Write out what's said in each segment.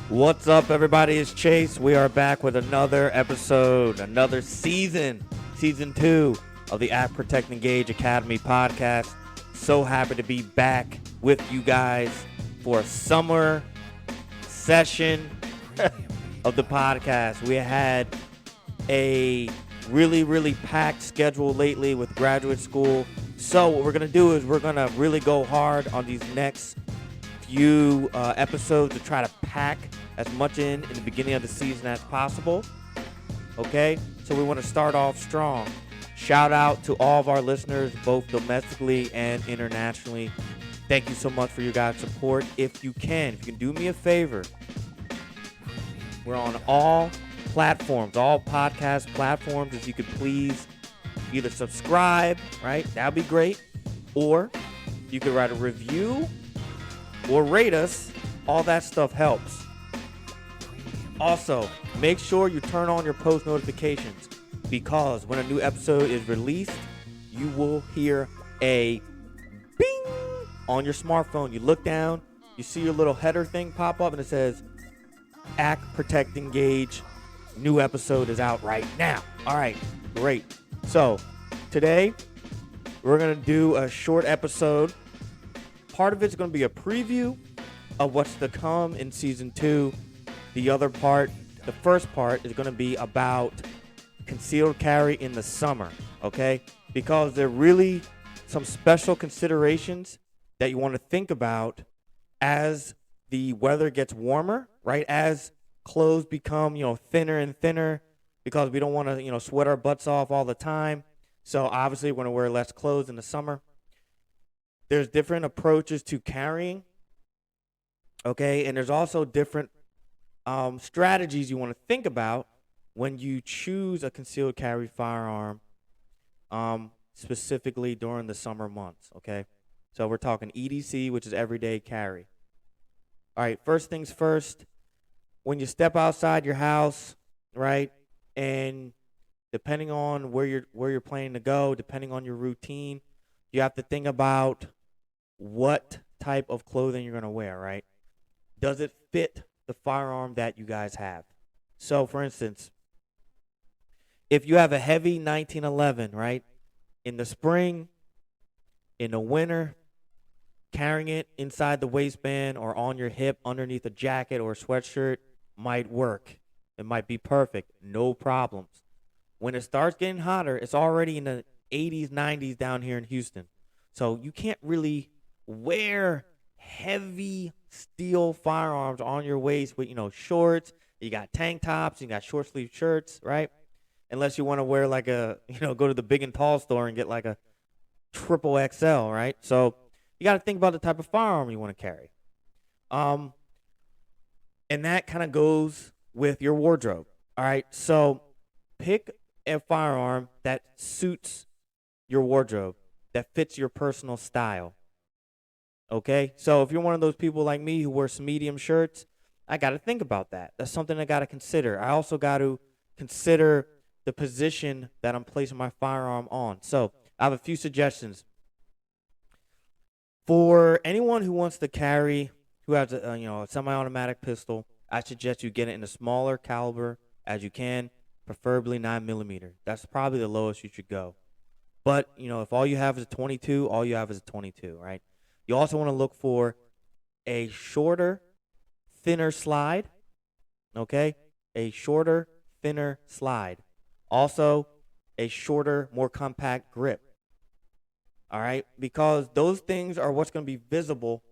What's up, everybody? It's Chase. We are back with another episode, another season 2 of the Act Protect Engage Academy podcast. So happy to be back with you guys for a summer session of the podcast. We had a really packed schedule lately with graduate school. So what we're going to do is we're going to really go hard on these next few episodes to try to pack as much in the beginning of the season as possible. Okay, so we want to start off strong. Shout out to all of our listeners, both domestically and internationally. Thank you so much for your guys' support. If you can do me a favor, we're on all platforms, all podcast platforms. If you could please either subscribe, right? That'd be great. Or you could write a review or rate us. All that stuff helps. Also, make sure you turn on your post notifications, because when a new episode is released, you will hear a bing on your smartphone. You look down, you see your little header thing pop up, and it says, Act, Protect, Engage. New episode is out right now. All right, great. So, today, we're going to do a short episode. Part of it's going to be a preview of what's to come in Season 2. The other part, the first part, is going to be about concealed carry in the summer, okay? Because there are really some special considerations that you want to think about as the weather gets warmer, right? As clothes become, thinner and thinner, because we don't want to, sweat our butts off all the time. So obviously we're going to wear less clothes in the summer. There's different approaches to carrying, okay? And there's also different strategies you want to think about when you choose a concealed carry firearm, specifically during the summer months, okay? So we're talking EDC, which is everyday carry. All right, first things first, when you step outside your house, right, and depending on where you're planning to go, depending on your routine, you have to think about what type of clothing you're going to wear, right? Does it fit the firearm that you guys have? So, for instance, if you have a heavy 1911, right, in the spring, in the winter, carrying it inside the waistband or on your hip underneath a jacket or a sweatshirt might work. It might be perfect. No problems. When it starts getting hotter, it's already in the 80s, 90s down here in Houston. So you can't really wear heavy steel firearms on your waist with, shorts. You got tank tops, you got short sleeve shirts, right? Unless you want to wear like go to the big and tall store and get like a triple XL, right? So you got to think about the type of firearm you want to carry. And that kind of goes with your wardrobe. All right. So pick a firearm that suits your wardrobe, that fits your personal style. Okay, so if you're one of those people like me who wears medium shirts, I got to think about that. That's something I got to consider. I also got to consider the position that I'm placing my firearm on. So I have a few suggestions. For anyone who wants to carry, who has a semi-automatic pistol, I suggest you get it in a smaller caliber as you can, preferably 9mm. That's probably the lowest you should go. But, if all you have is a 22, all you have is a 22, right? You also want to look for a shorter, thinner slide, okay? A shorter, thinner slide. Also, a shorter, more compact grip, all right? Because those things are what's going to be visible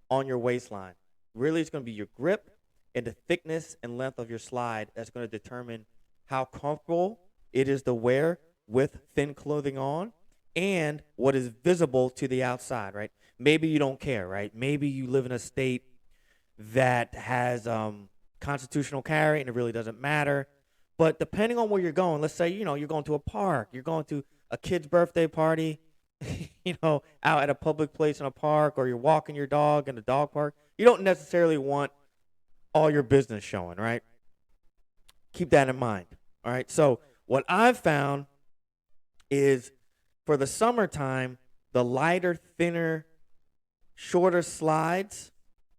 on your waistline. Really, it's going to be your grip and the thickness and length of your slide that's going to determine how comfortable it is to wear with thin clothing on and what is visible to the outside, right? Maybe you don't care, right? Maybe you live in a state that has constitutional carry and it really doesn't matter. But depending on where you're going, let's say, you're going to a park, you're going to a kid's birthday party, out at a public place in a park, or you're walking your dog in a dog park, you don't necessarily want all your business showing, right? Keep that in mind, all right? So what I've found is for the summertime, the lighter, thinner, shorter slides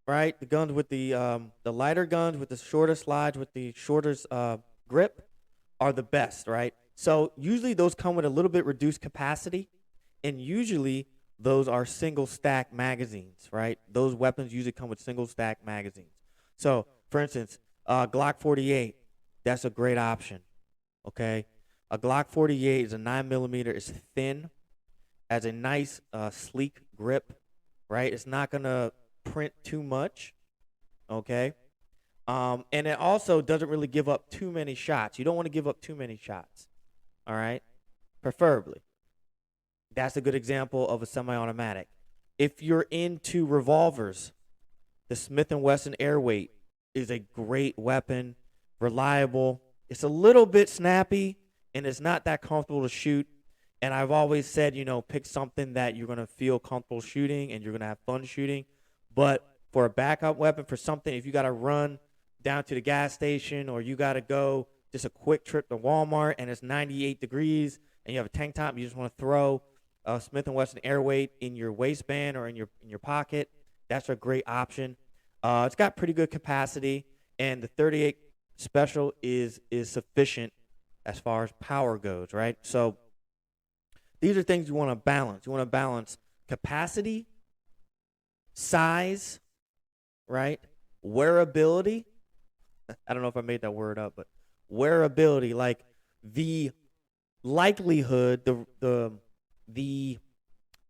right? The guns with the lighter guns with the shorter slides with the shorter grip are the best, right? So usually those come with a little bit reduced capacity, and usually those are single stack magazines, right? Those weapons usually come with single stack magazines. So, for instance, Glock 48, that's a great option. Okay, a Glock 48 is a 9 millimeter. It's thin, has a nice sleek grip, right? It's not gonna print too much. Okay, and it also doesn't really give up too many shots. You don't want to give up too many shots. All right, preferably. That's a good example of a semi-automatic. If you're into revolvers, the Smith and Wesson Airweight is a great weapon, reliable. It's a little bit snappy and it's not that comfortable to shoot. And I've always said, pick something that you're going to feel comfortable shooting and you're going to have fun shooting. But for a backup weapon, for something, if you got to run down to the gas station or you got to go just a quick trip to Walmart and it's 98 degrees and you have a tank top, you just want to throw a Smith and Wesson Airweight in your waistband or in your pocket, that's a great option. It's got pretty good capacity, and the 38 special is sufficient as far as power goes, right? So these are things you want to balance. You want to balance capacity, size, right? Wearability. I don't know if I made that word up, but wearability, like the likelihood, the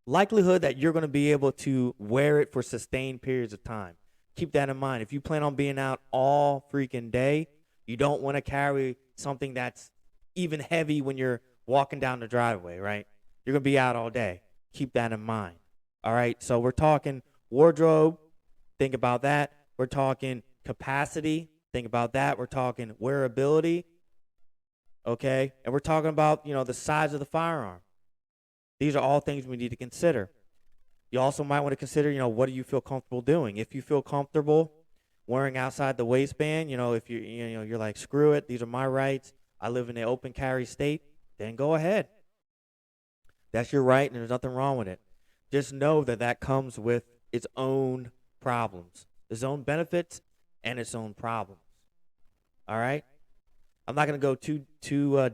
likelihood that you're going to be able to wear it for sustained periods of time. Keep that in mind. If you plan on being out all freaking day, you don't want to carry something that's even heavy when you're walking down the driveway, right? You're going to be out all day. Keep that in mind. All right, so we're talking wardrobe. Think about that. We're talking capacity. Think about that. We're talking wearability. Okay, and we're talking about, the size of the firearm. These are all things we need to consider. You also might want to consider, what do you feel comfortable doing? If you feel comfortable wearing outside the waistband, if you're like, screw it, these are my rights. I live in an open carry state, then go ahead. That's your right, and there's nothing wrong with it. Just know that comes with its own problems, its own benefits, and its own problems. All right? I'm not going to go too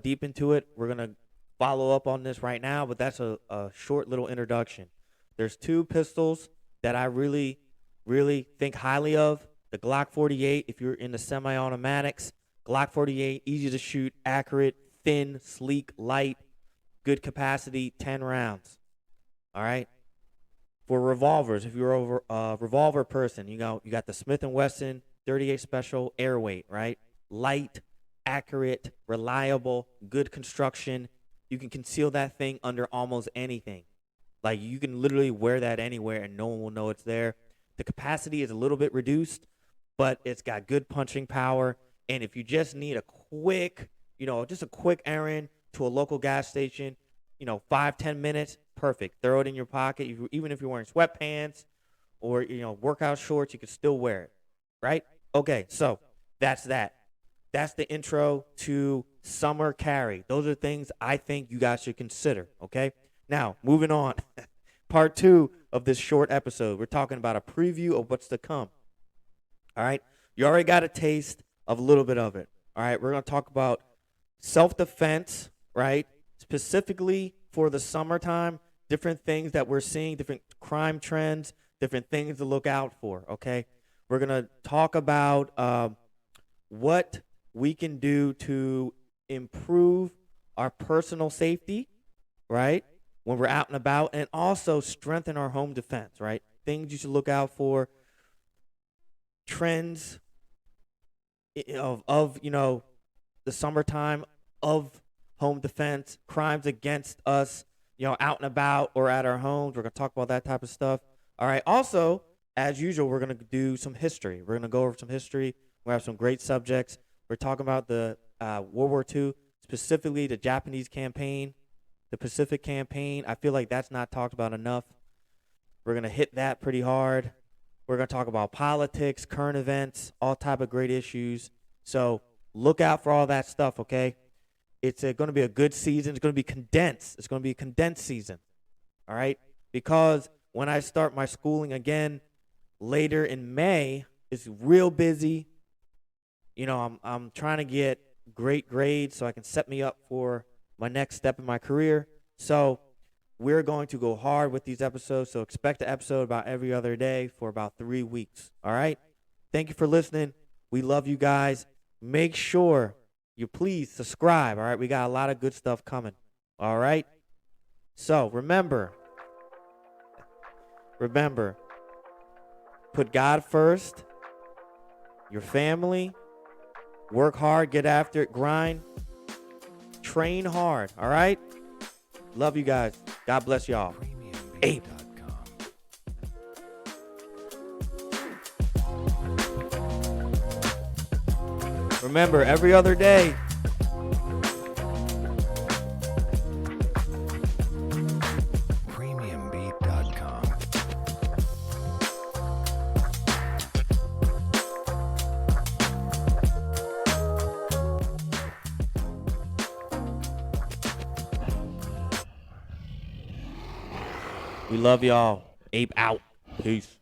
deep into it. We're going to follow up on this right now, but that's a short little introduction. There's two pistols that I really, really think highly of. The Glock 48, if you're into semi-automatics. Glock 48, easy to shoot, accurate, thin, sleek, light, good capacity, 10 rounds. All right? For revolvers, if you're a revolver person, you got the Smith & Wesson 38 Special Airweight, right? Light, accurate, reliable, good construction. You can conceal that thing under almost anything. Like, you can literally wear that anywhere and no one will know it's there. The capacity is a little bit reduced, but it's got good punching power. And if you just need a quick errand to a local gas station, 5-10 minutes, perfect. Throw it in your pocket. Even if you're wearing sweatpants or, workout shorts, you can still wear it, right? Okay, so that's that. That's the intro to summer carry. Those are things I think you guys should consider, okay? Now, moving on. Part 2 of this short episode. We're talking about a preview of what's to come. All right? You already got a taste of a little bit of it. All right? We're going to talk about self-defense, right? Specifically for the summertime, different things that we're seeing, different crime trends, different things to look out for, okay? We're going to talk about what we can do to improve our personal safety, right, when we're out and about, and also strengthen our home defense, right? Things you should look out for, trends of the summertime of home defense, crimes against us, out and about or at our homes. We're going to talk about that type of stuff. All right. Also, as usual, we're going to do some history. We're going to go over some history. We have some great subjects. We're talking about the World War II, specifically the Japanese campaign, the Pacific campaign. I feel like that's not talked about enough. We're going to hit that pretty hard. We're going to talk about politics, current events, all type of great issues. So look out for all that stuff, okay? It's going to be a good season. It's going to be condensed. It's going to be a condensed season, all right? Because when I start my schooling again, later in May. It's real busy. You know, I'm trying to get great grades so I can set me up for my next step in my career. So we're going to go hard with these episodes. So expect an episode about every other day for about 3 weeks. All right. Thank you for listening. We love you guys. Make sure you please subscribe. All right. We got a lot of good stuff coming. All right. So remember, put God first, your family, work hard, get after it, grind, train hard. All right. Love you guys. God bless y'all. A.P.E. Remember, every other day. Premiumbeat.com. We love y'all. A.P.E. out. Peace.